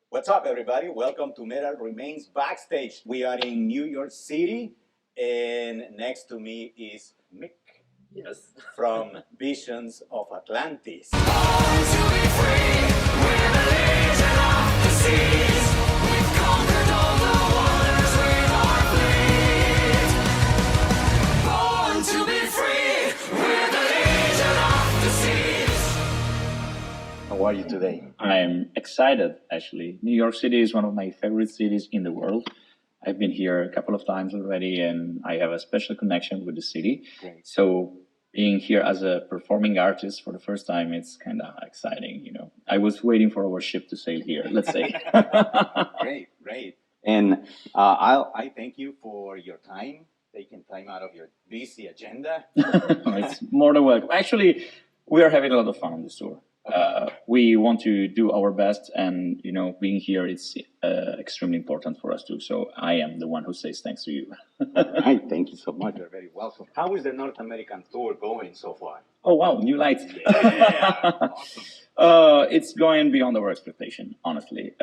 What's up, everybody? Welcome to Metal Remains Backstage. We are in New York City, and next to me is Mick. Yes. From Visions of Atlantis. Born to be free, we're the legion of the seas. We've conquered all the waters with our fleet. Born to be free, we're the legion of the seas. How are you today? I'm excited, actually. New York City is one of my favorite cities in the world. I've been here a couple of times already, and I have a special connection with the city. Great. So being here as a performing artist for the first time, it's kind of exciting, you know. I was waiting for our ship to sail here, let's say. Great, great. And I thank you for your time, taking time out of your busy agenda. It's more than welcome. Actually, we are having a lot of fun on this tour. We want to do our best, and you know, being here it's extremely important for us too. So I am the one who says thanks to you. Right, thank you so much. You're very welcome. How is the North American tour going so far? Oh wow, new lights! Yeah, awesome. It's going beyond our expectation, honestly.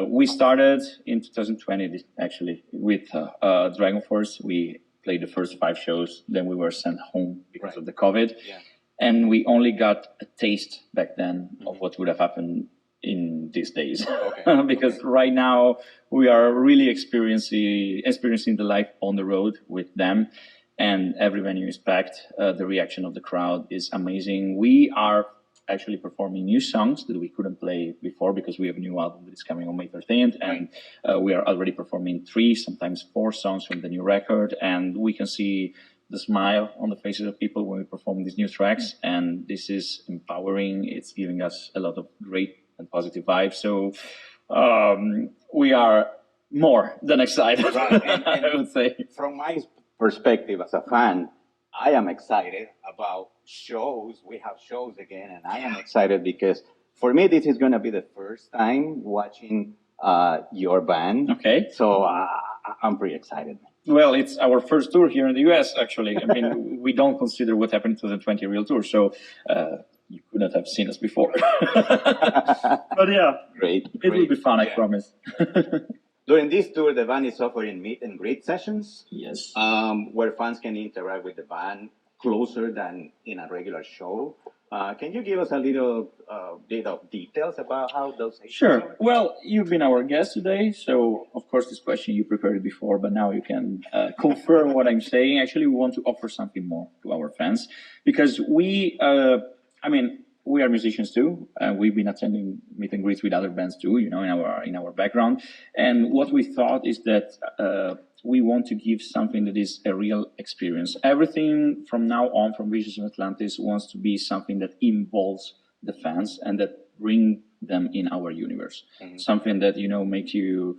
We started in 2020 actually with Dragon Force. We played the first 5 shows, then we were sent home because of the COVID. Yeah. And we only got a taste back then of what would have happened in these days. Okay. Because right now we are really experiencing the life on the road with them, and every venue is packed. The reaction of the crowd is amazing. We are actually performing new songs that we couldn't play before because we have a new album that is coming on May 13th, and we are already performing 3, sometimes 4 songs from the new record, and we can see the smile on the faces of people when we perform these new tracks, and this is empowering. It's giving us a lot of great and positive vibes. So we are more than excited, Right. And I would say. From my perspective as a fan, I am excited about shows. We have shows again, and I am excited because for me, this is going to be the first time watching your band. Okay. So I'm pretty excited. Well, it's our first tour here in the US, actually. I mean, we don't consider what happened to the 20 real tour, so you couldn't have seen us before. But yeah, Great. it will be fun, I Yeah. promise. During this tour, the band is offering meet and greet sessions, Yes. where fans can interact with the band closer than in a regular show. Can you give us a little bit of details about how those sessions Sure. are? Well, you've been our guest today, so of course this question you prepared it before, but now you can confirm what I'm saying. Actually, we want to offer something more to our fans because we are musicians too, and we've been attending meet and greets with other bands too, you know, in our background. And what we thought is that we want to give something that is a real experience. Everything from now on, from Visions of Atlantis, wants to be something that involves the fans and that bring them in our universe. Mm-hmm. Something that, you know, makes you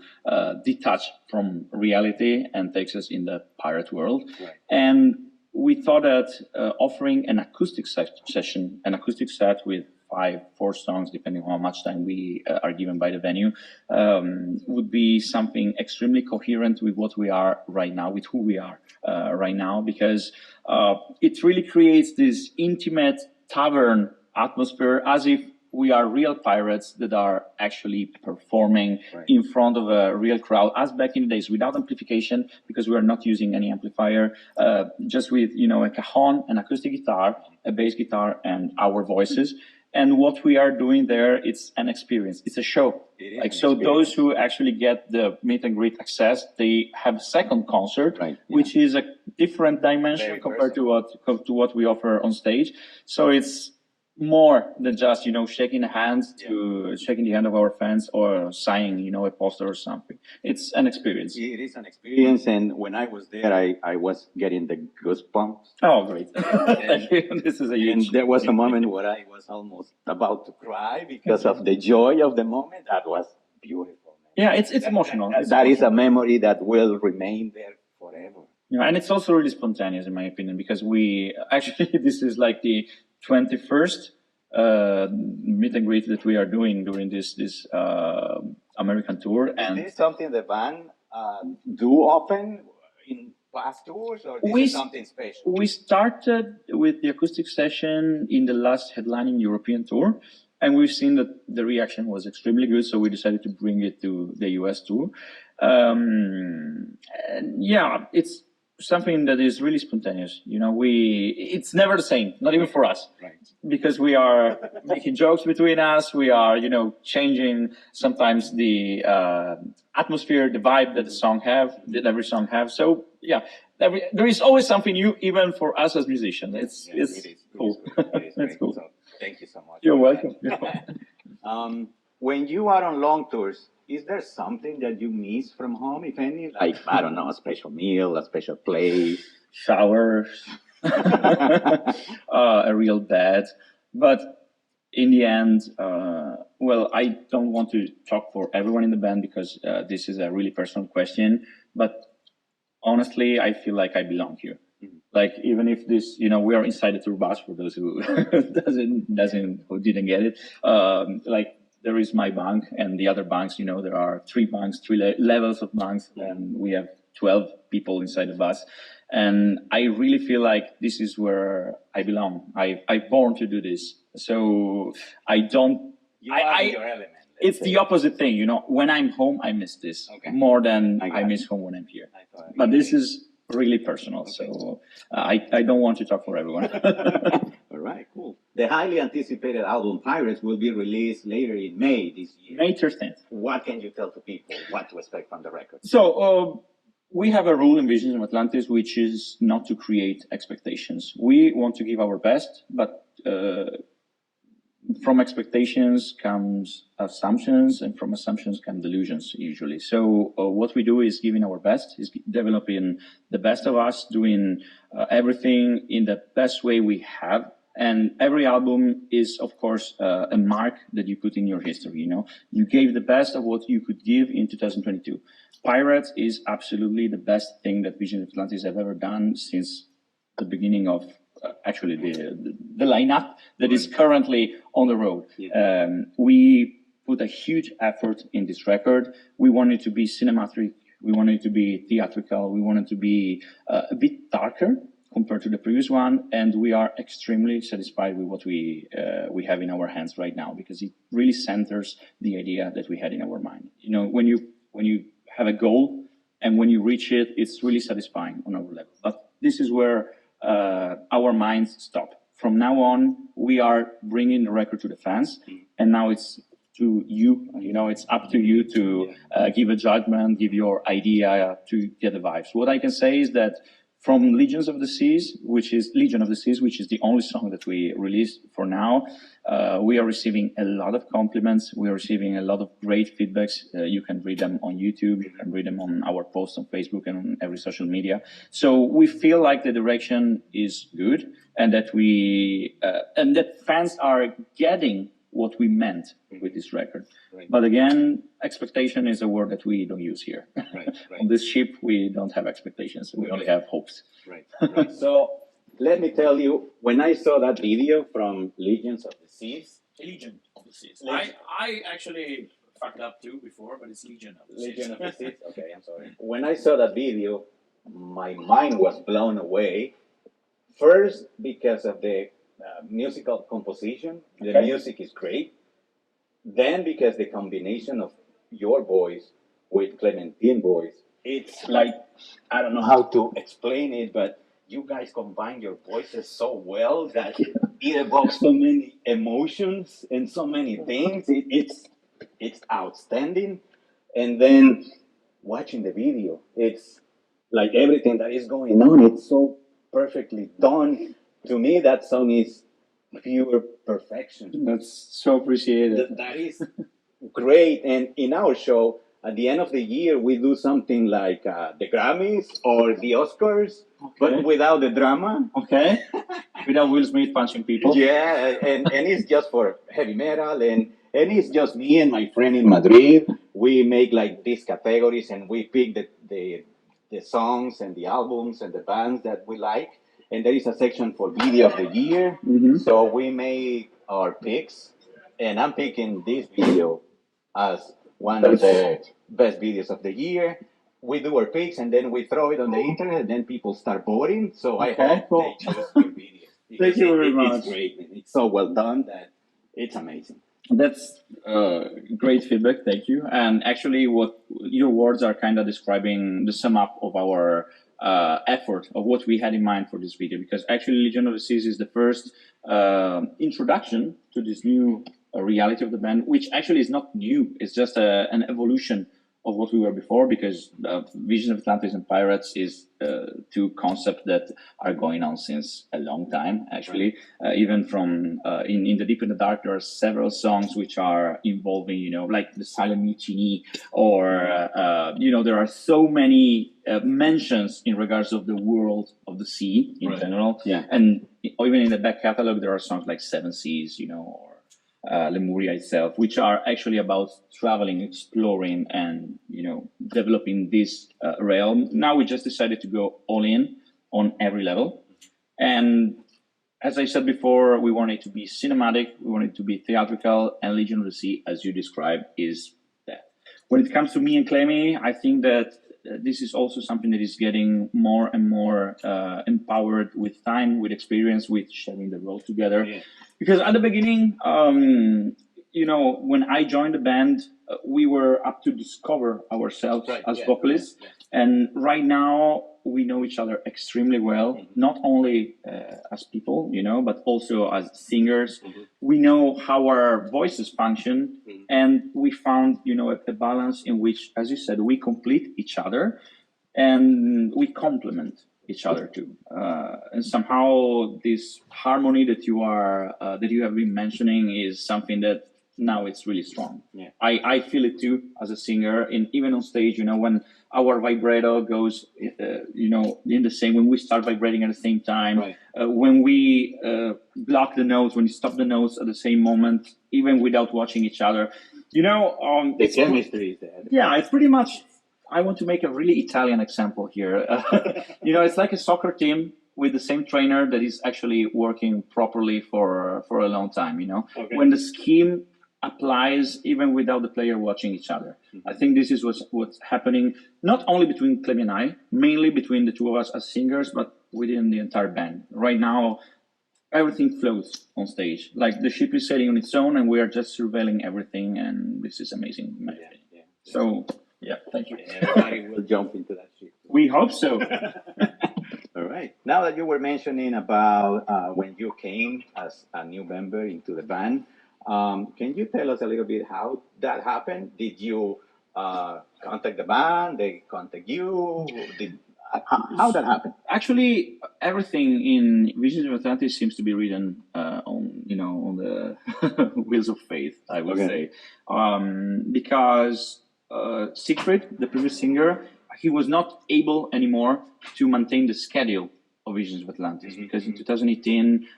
detach from reality and takes us in the pirate world. Right. And we thought that offering an acoustic session, an acoustic set with 4 songs, depending on how much time we are given by the venue, would be something extremely coherent with what we are right now, with who we are right now, because it really creates this intimate tavern atmosphere as if we are real pirates that are actually performing in front of a real crowd, as back in the days, without amplification, because we are not using any amplifier, just with, you know, a cajon, an acoustic guitar, a bass guitar, and our voices. And what we are doing there, it's an experience. It's a show. Like, so those who actually get the meet and greet access, they have a second concert, which is a different dimension compared to what we offer on stage. So it's more than just, you know, shaking hands to shaking the hand of our fans or signing, you know, a poster or something. It's an experience. It is an experience, and when I was there, I was getting the goosebumps. Oh, great! This is a huge. And there was a moment where I was almost about to cry because of the joy of the moment. That was beautiful. Yeah, it's emotional. That is a memory that will remain there forever. Yeah, and it's also really spontaneous, in my opinion, because we actually this is like the 21st meet and greet that we are doing during this American tour. And is this something the band do often in past tours, or this We is s- something special? We started with the acoustic session in the last headlining European tour, and we've seen that the reaction was extremely good, so we decided to bring it to the US tour. And yeah, it's something that is really spontaneous. You know, it's never the same, not even for us. Right. Because we are making jokes between us, we are, you know, changing sometimes the atmosphere, the vibe that every song have. So yeah, there is always something new, even for us as musicians. It's Yes, it is. cool. It is It's great. cool. So, thank you so much. You're for welcome. that. When you are on long tours, is there something that you miss from home, if any? Like, I don't know, a special meal, a special place? Showers, a real bed. But in the end, well, I don't want to talk for everyone in the band because this is a really personal question. But honestly, I feel like I belong here. Like even if this, you know, we are inside the tour bus for those who who didn't get it. Like there is my bunk and the other bunks. You know, there are three bunks, levels of bunks, and we have 12 people inside the bus. And I really feel like this is where I belong. I'm born to do this. So I don't. You are in your element. It's the opposite thing, you know. When I'm home, I miss this Okay. more than I got I it. miss home when I'm here. I thought- But this is really personal, so I don't want to talk for everyone. All right, cool. The highly anticipated album Pirates will be released later in May this year. May 13th. What can you tell to people what to expect from the record? So we have a rule in Visions of Atlantis, which is not to create expectations. We want to give our best, but from expectations comes assumptions, and from assumptions come delusions usually. So what we do is giving our best, is developing the best of us, doing everything in the best way we have. And every album is, of course, a mark that you put in your history. You know, you gave the best of what you could give in 2022. Pirates is absolutely the best thing that Vision of Atlantis have ever done since the beginning of actually the lineup that is currently on the road. We put a huge effort in this record. We want it to be cinematic. We want it to be theatrical. We want it to be a bit darker compared to the previous one, and we are extremely satisfied with what we have in our hands right now, because it really centers the idea that we had in our mind. You know, when you have a goal and when you reach it, it's really satisfying on our level. But this is where our minds stop. From now on, we are bringing the record to the fans, and now it's to you. You know, it's up to you to give a judgment, give your idea, to get the vibes. What I can say is that from Legion of the Seas, which is the only song that we released for now, we are receiving a lot of compliments. We are receiving a lot of great feedbacks. You can read them on YouTube. You can read them on our posts on Facebook and on every social media. So we feel like the direction is good, and that fans are getting what we meant with this record. Right. But again, expectation is a word that we don't use here. Right, On this ship, we don't have expectations. We only have hopes. Right. So let me tell you, when I saw that video from Legions of the Seas, Legion of the Seas. Legion. I actually fucked up too before, but it's Legion of the Seas. Legion of the Seas. Okay, I'm sorry. When I saw that video, my mind was blown away. First, because of the musical composition, the Okay. music is great. Then, because the combination of your voice with Clementine voice, it's like, I don't know how to explain it, but you guys combine your voices so well that it evokes so many emotions and so many things. It's outstanding. And then watching the video, it's like everything that is going on, it's so perfectly done. To me, that song is pure perfection. That's so appreciated. That is great. And in our show, at the end of the year, we do something like the Grammys or the Oscars, but without the drama. Okay. Without Will Smith punching people. Yeah, and it's just for heavy metal, and it's just me and my friend in Madrid. We make like these categories, and we pick the songs and the albums and the bands that we like. And there is a section for video of the year. Mhm. So we make our picks, and I'm picking this video as one of the best videos of the year. we do our picks and then we throw it on the internet and then people start voting. So I Okay, hope cool. they choose your video. Because you very It's much. great. Man. It's so well done that it's amazing. That's great feedback. Thank you. And actually, what your words are kind of describing the sum up of our effort of what we had in mind for this video. Because actually, Legion of the Seas is the first introduction to this new reality of the band, which actually is not new. It's just an evolution of what we were before, because Visions of Atlantis and Pirates is two concepts that are going on since a long time, actually. Even from in The Deep in the Dark, there are several songs which are involving, like the Silent Mutiny, or, there are so many mentions in regards of the world of the sea in general. Yeah. And even in the back catalog, there are songs like Seven Seas, or Lemuria itself, which are actually about traveling, exploring, and developing this realm. Now we just decided to go all in on every level, and as I said before, we want it to be cinematic, we want it to be theatrical, and Legion of the Sea, as you described, is that. When it comes to me and Clemmy, I think that this is also something that is getting more and more empowered with time, with experience, with sharing the role together. Yeah. Because at the beginning, when I joined the band, we were up to discover ourselves as vocalists. Yeah. And right now, we know each other extremely well, not only as people, but also as singers. We know how our voices function, and we found, a balance in which, as you said, we complete each other and we complement each other too. And somehow this harmony that you have been mentioning is something that now it's really strong. Yeah. I feel it too as a singer, and even on stage, when our vibrato goes, in the same, when we start vibrating at the same time, Right. when we block the notes, when you stop the notes at the same moment, even without watching each other, The it's chemistry is there. yeah, it's pretty much. I want to make a really Italian example here. It's like a soccer team with the same trainer that is actually working properly for a long time. Okay. When the scheme applies even without the player watching each other. I think this is what's happening, not only between Clem and I, mainly between the two of us as singers, but within the entire band. Right now, everything floats on stage. Like the ship is sailing on its own, and we are just surveilling everything, and this is amazing. in my opinion. Yeah. So, yeah, thank you. Everybody will jump into that ship. We hope so. All right. Now that you were mentioning about when you came as a new member into the band, can you tell us a little bit how that happened? Did you contact the band? They contact you? How that happened? Actually, everything in Visions of Atlantis seems to be written on the wheels of faith, I would say, because Siegfried, the previous singer, he was not able anymore to maintain the schedule of Visions of Atlantis, because in 2018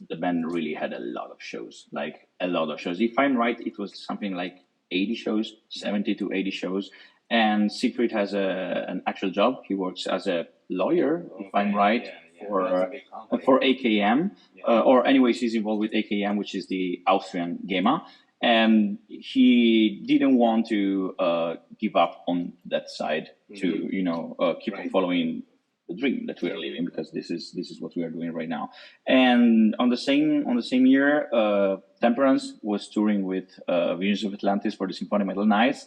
the band really had a lot of shows, like a lot of shows. If I'm right, it was something like 80 shows, 70 to 80 shows. And Siegfried has an actual job. He works as a lawyer, if I'm right, for AKM. Or anyways, he's involved with AKM, which is the Austrian GEMA. And he didn't want to give up on that side to, keep on following the dream that we are living, because this is what we are doing right now. And on the same year, Temperance was touring with Visions of Atlantis for the Symphony Metal Nights,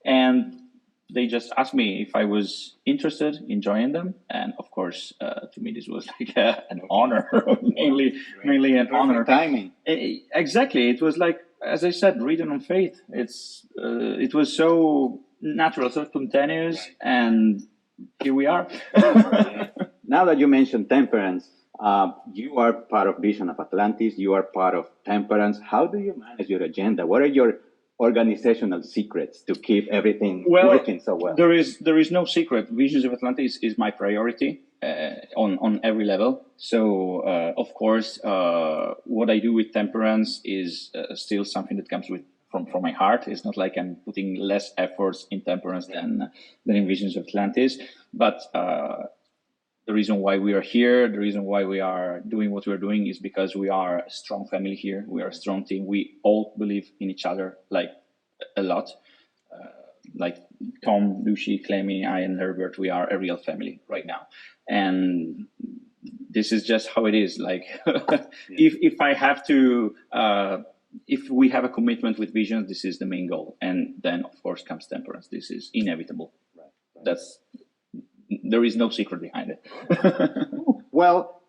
and they just asked me if I was interested in joining them, and of course, to me this was like an honor, mainly an honor. Timing. Exactly, it was like, as I said, written on faith. It was so natural, so spontaneous, and here we are. Now that you mentioned Temperance, you are part of Vision of Atlantis. You are part of Temperance. How do you manage your agenda? What are your organizational secrets to keep everything working so well? There is no secret. Visions of Atlantis is my priority on every level. So of course, what I do with Temperance is still something that comes from my heart. It's not like I'm putting less efforts in Temperance than in Visions of Atlantis. But the reason why we are here, the reason why we are doing what we're doing, is because we are a strong family here. We are a strong team. We all believe in each other, like, a lot. like Tom, Lucy, Clemmy, I, and Herbert, we are a real family right now. And this is just how it is. Like, if I have to, if we have a commitment with Visions, this is the main goal. And then, of course, comes Temperance. This is inevitable. Right. There is no secret behind it. Well,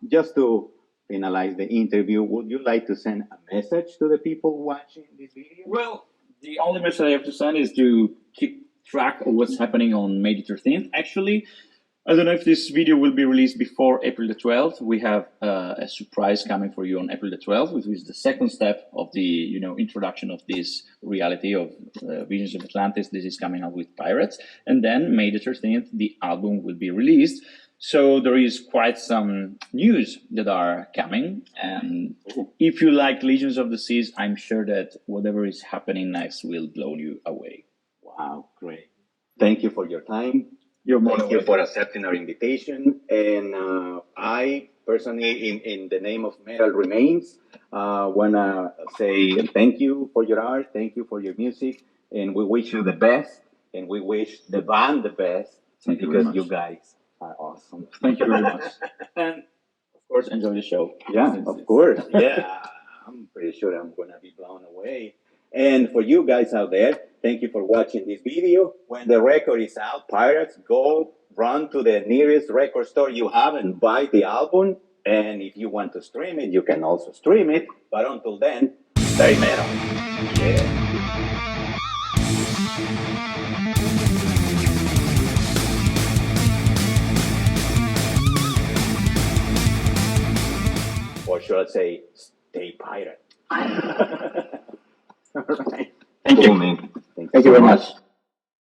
just to finalize the interview, would you like to send a message to the people watching this video? Well, the only message I have to send is to keep track of what's happening on May the 13th. Actually, I don't know if this video will be released before April the 12th. We have a surprise coming for you on April the 12th, which is the second step of the introduction of this reality of Visions of Atlantis. This is coming out with Pirates. And then May the 13th, the album will be released. So there is quite some news that are coming. And if you like Legions of the Seas, I'm sure that whatever is happening next will blow you away. Wow, great. Thank you for your time. You're more Thank you for accepting our invitation. And I personally, in the name of Metal Remains, want to say thank you for your art, thank you for your music, and we wish you the best, and we wish the band the best, Thank you very because much. you guys are awesome. Thank you very much. And of course, enjoy the show. Yeah, of course. Yeah, I'm pretty sure I'm going to be blown away. And for you guys out there, thank you for watching this video. When the record is out, Pirates, go run to the nearest record store you have and buy the album. And if you want to stream it, you can also stream it. But until then, stay metal. Yeah. Or should I say, stay pirate. All right. Thank you. man. Thank you very much.